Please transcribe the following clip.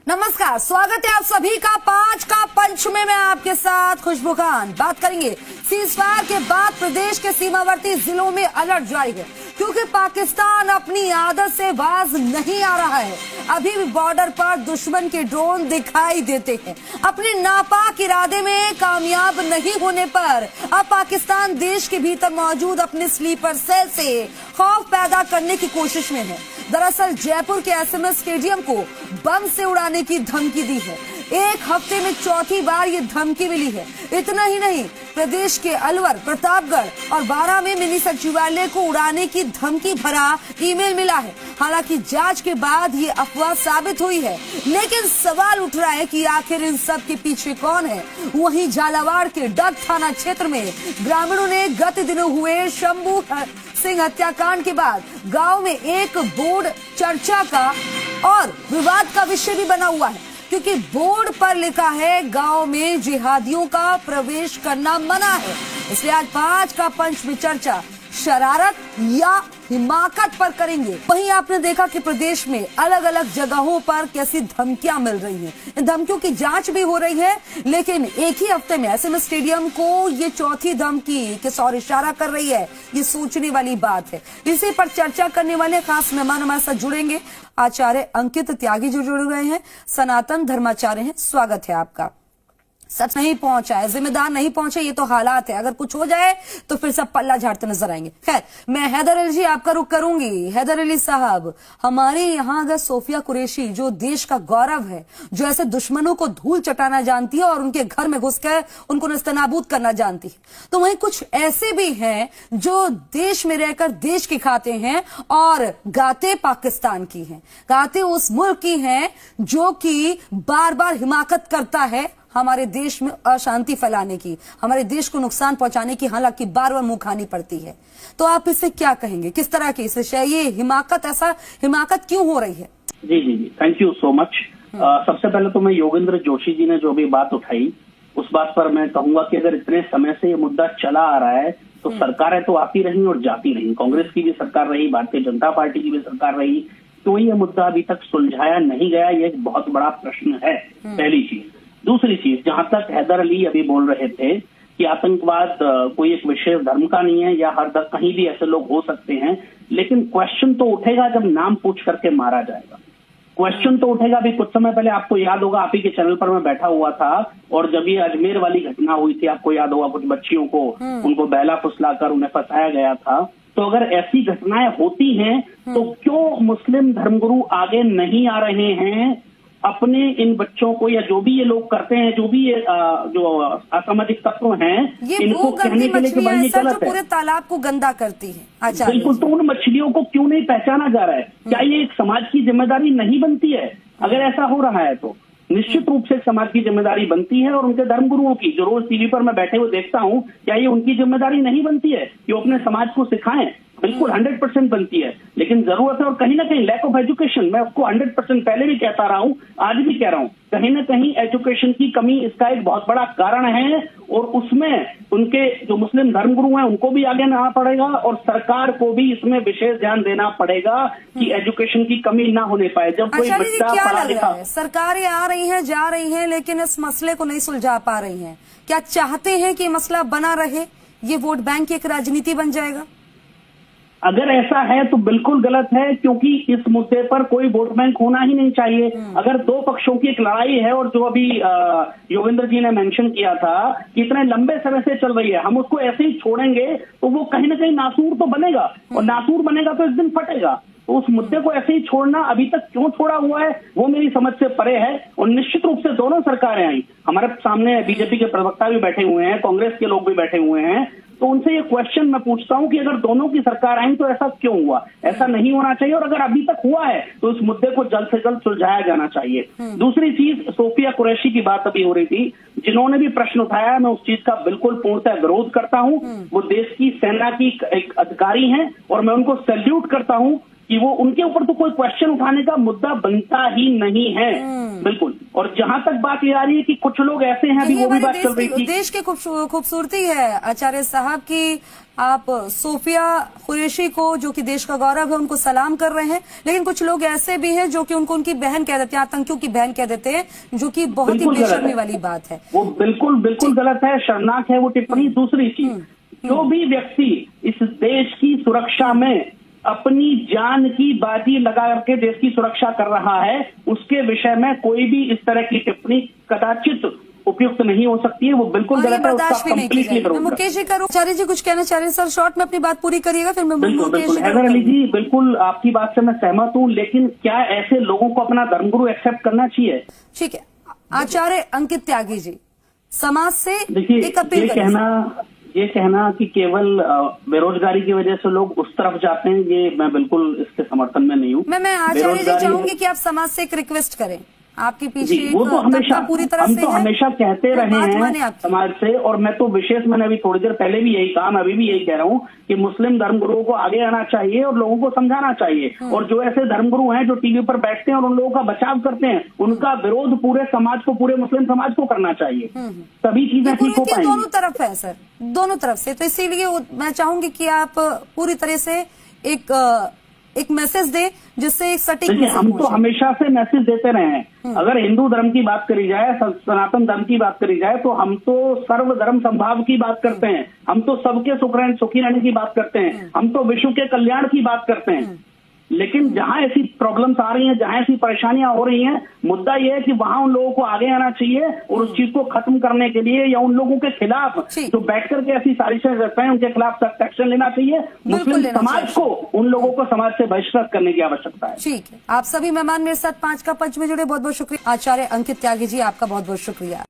नमस्कार, स्वागत है आप सभी का 5 का पंच में। मैं आपके साथ खुशबू खान। बात करेंगे सीजफायर के बाद प्रदेश के सीमावर्ती जिलों में अलर्ट जारी है, क्योंकि पाकिस्तान अपनी आदत से बाज नहीं आ रहा है। अभी भी बॉर्डर पर दुश्मन के ड्रोन दिखाई देते हैं। अपने नापाक इरादे में कामयाब नहीं होने पर अब पाकिस्तान देश के भीतर मौजूद अपने स्लीपर सेल से खौफ पैदा करने की कोशिश में है। दरअसल जयपुर के एसएमएस स्टेडियम को बम से उड़ाने की धमकी दी है। एक हफ्ते में चौथी बार ये धमकी मिली है। इतना ही नहीं, प्रदेश के अलवर, प्रतापगढ़ और बारां में मिनी सचिवालय को उड़ाने की धमकी भरा ईमेल मिला है। हालांकि जांच के बाद ये अफवाह साबित हुई है, लेकिन सवाल उठ रहा है कि आखिर इन सब के पीछे कौन है। वहीं झालावाड़ के डग थाना क्षेत्र में ग्रामीणों ने गत दिनों हुए शंभू सिंह हत्याकांड के बाद गांव में एक बोर्ड चर्चा का और विवाद का विषय भी बना हुआ है, क्योंकि बोर्ड पर लिखा है गांव में जिहादियों का प्रवेश करना मना है। इसलिए आज 5 का पंच में चर्चा शरारत या हिमाकत पर करेंगे। वहीं आपने देखा कि प्रदेश में अलग अलग जगहों पर कैसी धमकियां मिल रही हैं। इन धमकियों की जांच भी हो रही है, लेकिन एक ही हफ्ते में एसएमएस स्टेडियम को ये चौथी धमकी किस ओर इशारा कर रही है, ये सोचने वाली बात है। इसी पर चर्चा करने वाले खास मेहमान हमारे साथ जुड़ेंगे। आचार्य अंकित त्यागी जो जुड़ गए हैं, सनातन धर्माचार्य हैं। स्वागत है आपका। सच नहीं पहुंचा है, जिम्मेदार नहीं पहुंचे, ये तो हालात है। अगर कुछ हो जाए तो फिर सब पल्ला झाड़ते नजर आएंगे। खैर, मैं हैदर अली जी आपका रुख करूंगी। हैदर अली साहब, हमारे यहाँ अगर सोफिया कुरैशी जो देश का गौरव है, जो ऐसे दुश्मनों को धूल चटाना जानती है और उनके घर में घुसकर उनको नस्तनाबूद करना जानती है, तो वहीं कुछ ऐसे भी हैं जो देश में रहकर देश की खाते हैं और गाते पाकिस्तान की हैं, गाते उस मुल्क की हैं जो कि बार बार हिमाकत करता है हमारे देश में अशांति फैलाने की, हमारे देश को नुकसान पहुंचाने की, हालांकि बार बार मुंह खानी पड़ती है। तो आप इससे क्या कहेंगे? किस तरह की ये हिमाकत, ऐसा हिमाकत क्यों हो रही है? जी जी जी, थैंक यू सो मच। सबसे पहले तो मैं योगेंद्र जोशी जी ने जो भी बात उठाई, उस बात पर मैं कहूंगा कि अगर इतने समय से ये मुद्दा चला आ रहा है तो सरकारें तो आती रही और जाती रही। कांग्रेस की भी सरकार रही, भारतीय जनता पार्टी की भी सरकार रही, तो ये मुद्दा अभी तक सुलझाया नहीं गया। ये एक बहुत बड़ा प्रश्न है, पहली चीज। दूसरी चीज, जहां तक हैदर अली अभी बोल रहे थे कि आतंकवाद कोई एक विशेष धर्म का नहीं है या हर कहीं भी ऐसे लोग हो सकते हैं, लेकिन क्वेश्चन तो उठेगा जब नाम पूछ करके मारा जाएगा। क्वेश्चन तो उठेगा। अभी कुछ समय पहले आपको याद होगा, आप ही के चैनल पर मैं बैठा हुआ था और जब ये अजमेर वाली घटना हुई थी, आपको याद होगा, कुछ बच्चियों को उनको बहला फुसलाकर उन्हें फंसाया गया था। तो अगर ऐसी घटनाएं होती हैं तो क्यों मुस्लिम धर्मगुरु आगे नहीं आ रहे हैं अपने इन बच्चों को, या जो भी ये लोग करते हैं, जो भी ये जो असामाजिक तत्व हैं, इनको कहने के लिए कि भाई ये गलत है, पूरे तालाब को गंदा करती है। अच्छा, बिल्कुल। तो उन मछलियों को क्यों नहीं पहचाना जा रहा है? क्या ये एक समाज की जिम्मेदारी नहीं बनती है? अगर ऐसा हो रहा है तो निश्चित रूप से समाज की जिम्मेदारी बनती है, और उनके धर्मगुरुओं की, जो रोज टीवी पर मैं बैठे हुए देखता हूं, क्या ये उनकी जिम्मेदारी नहीं बनती है कि वो अपने समाज को सिखाएं? बिल्कुल 100% बनती है, लेकिन जरूरत है। और कहीं ना कहीं लैक ऑफ एजुकेशन, मैं उसको 100% पहले भी कहता रहा हूं, आज भी कह रहा हूं, कहीं ना कहीं एजुकेशन की कमी इसका एक बहुत बड़ा कारण है। और उसमें उनके जो मुस्लिम धर्मगुरु हैं उनको भी आगे आना पड़ेगा, और सरकार को भी इसमें विशेष ध्यान देना पड़ेगा कि एजुकेशन की कमी ना होने पाए। जब कोई बच्चा पढ़ा लिखा, सरकारें आ रही हैं, जा रही हैं, लेकिन इस मसले को नहीं सुलझा पा रही हैं। क्या चाहते हैं कि मसला बना रहे? ये वोट बैंक की एक राजनीति बन जाएगा? अगर ऐसा है तो बिल्कुल गलत है, क्योंकि इस मुद्दे पर कोई वोट बैंक होना ही नहीं चाहिए। अगर दो पक्षों की एक लड़ाई है, और जो अभी योगेंद्र जी ने मेंशन किया था कि इतने लंबे समय से चल रही है, हम उसको ऐसे ही छोड़ेंगे तो वो कहीं ना कहीं नासूर तो बनेगा, और नासूर बनेगा तो इस दिन फटेगा। तो उस मुद्दे को ऐसे ही छोड़ना अभी तक क्यों छोड़ा हुआ है, वो मेरी समझ से परे है। और निश्चित रूप से दोनों सरकारें आई, हमारे सामने बीजेपी के प्रवक्ता भी बैठे हुए हैं, कांग्रेस के लोग भी बैठे हुए हैं, तो उनसे ये क्वेश्चन मैं पूछता हूं कि अगर दोनों की सरकार आई तो ऐसा क्यों हुआ? ऐसा नहीं होना चाहिए, और अगर अभी तक हुआ है तो इस मुद्दे को जल्द से जल्द सुलझाया जाना चाहिए। दूसरी चीज, सोफिया कुरैशी की बात अभी हो रही थी, जिन्होंने भी प्रश्न उठाया, मैं उस चीज का बिल्कुल पूर्णतः विरोध करता हूं। वो देश की सेना की एक अधिकारी हैं, और मैं उनको सैल्यूट करता हूं कि वो उनके ऊपर तो कोई क्वेश्चन उठाने का मुद्दा बनता ही नहीं है। बिल्कुल। और जहां तक बात ये आ रही है कि कुछ लोग ऐसे हैं, अभी ये वो भी हमारे बात चल रही थी, देश की खूबसूरती है आचार्य साहब की आप सोफिया कुरैशी को, जो कि देश का गौरव है, उनको सलाम कर रहे हैं, लेकिन कुछ लोग ऐसे भी हैं जो कि उनको उनकी बहन कह देते हैं, आतंकियों की बहन कह देते हैं, जो कि बहुत ही बेशर्मी वाली बात है। वो बिल्कुल गलत है, शर्मनाक है वो टिप्पणी। दूसरी चीज, जो भी व्यक्ति इस देश की सुरक्षा में अपनी जान की बाजी लगा करके देश की सुरक्षा कर रहा है, उसके विषय में कोई भी इस तरह की टिप्पणी कदाचित उपयुक्त नहीं हो सकती है। वो बिल्कुल गलत है, उसका कंप्लीटली विरोध। मुकेश जी करूं, आचार्य जी कुछ कहना चाह रहे हैं? सर शॉर्ट में अपनी बात पूरी करिएगा, फिर मैं बिल्कुल हैदर अली जी, बिल्कुल आपकी बात से मैं सहमत हूँ, लेकिन क्या ऐसे लोगों को अपना धर्मगुरु एक्सेप्ट करना चाहिए? ठीक है, आचार्य अंकित त्यागी जी, समाज से देखिए, एक अपील ये कहना कि केवल बेरोजगारी की वजह से लोग उस तरफ जाते हैं, ये मैं बिल्कुल इसके समर्थन में नहीं हूँ। मैं आचार्य जी चाहूंगी कि आप समाज से एक रिक्वेस्ट करें, आपके पीछे वो तो हमेशा पूरी तरह हम से तो हमेशा कहते रहे हैं आपकी समाज से, और मैं तो विशेष, मैंने अभी थोड़ी देर पहले भी यही कहा, मैं अभी भी यही कह रहा हूँ कि मुस्लिम धर्मगुरुओं को आगे आना चाहिए और लोगों को समझाना चाहिए। और जो ऐसे धर्मगुरु हैं जो टीवी पर बैठते हैं और उन लोगों का बचाव करते हैं, उनका विरोध पूरे समाज को, पूरे मुस्लिम समाज को करना चाहिए, तभी चीजें ठीक हो पाएंगी। दोनों तरफ है सर, दोनों तरफ से। तो इसीलिए मैं चाहूंगी कि आप पूरी तरह से एक मैसेज दें, जिससे एक सटीक मैसेज हम तो हमेशा से मैसेज देते रहे हैं। अगर हिंदू धर्म की बात करी जाए, सनातन धर्म की बात करी जाए, तो हम तो सर्व धर्म संभाव की बात करते हैं, हम तो सबके सुखी रहने की बात करते हैं, हम तो विश्व के कल्याण की बात करते हैं। लेकिन जहां ऐसी प्रॉब्लम्स आ रही हैं, जहां ऐसी परेशानियां हो रही हैं, मुद्दा यह है कि वहां उन लोगों को आगे आना चाहिए और उस चीज को खत्म करने के लिए, या उन लोगों के खिलाफ जो बैठ करके ऐसी साजिशें करते हैं, उनके खिलाफ सख्त एक्शन लेना चाहिए। मुस्लिम समाज को, उन लोगों को समाज से बहिष्कृत करने की आवश्यकता है। ठीक है, आप सभी मेहमान मेरे साथ 5 का पंच में जुड़े, बहुत बहुत शुक्रिया। आचार्य अंकित त्यागी जी, आपका बहुत बहुत शुक्रिया।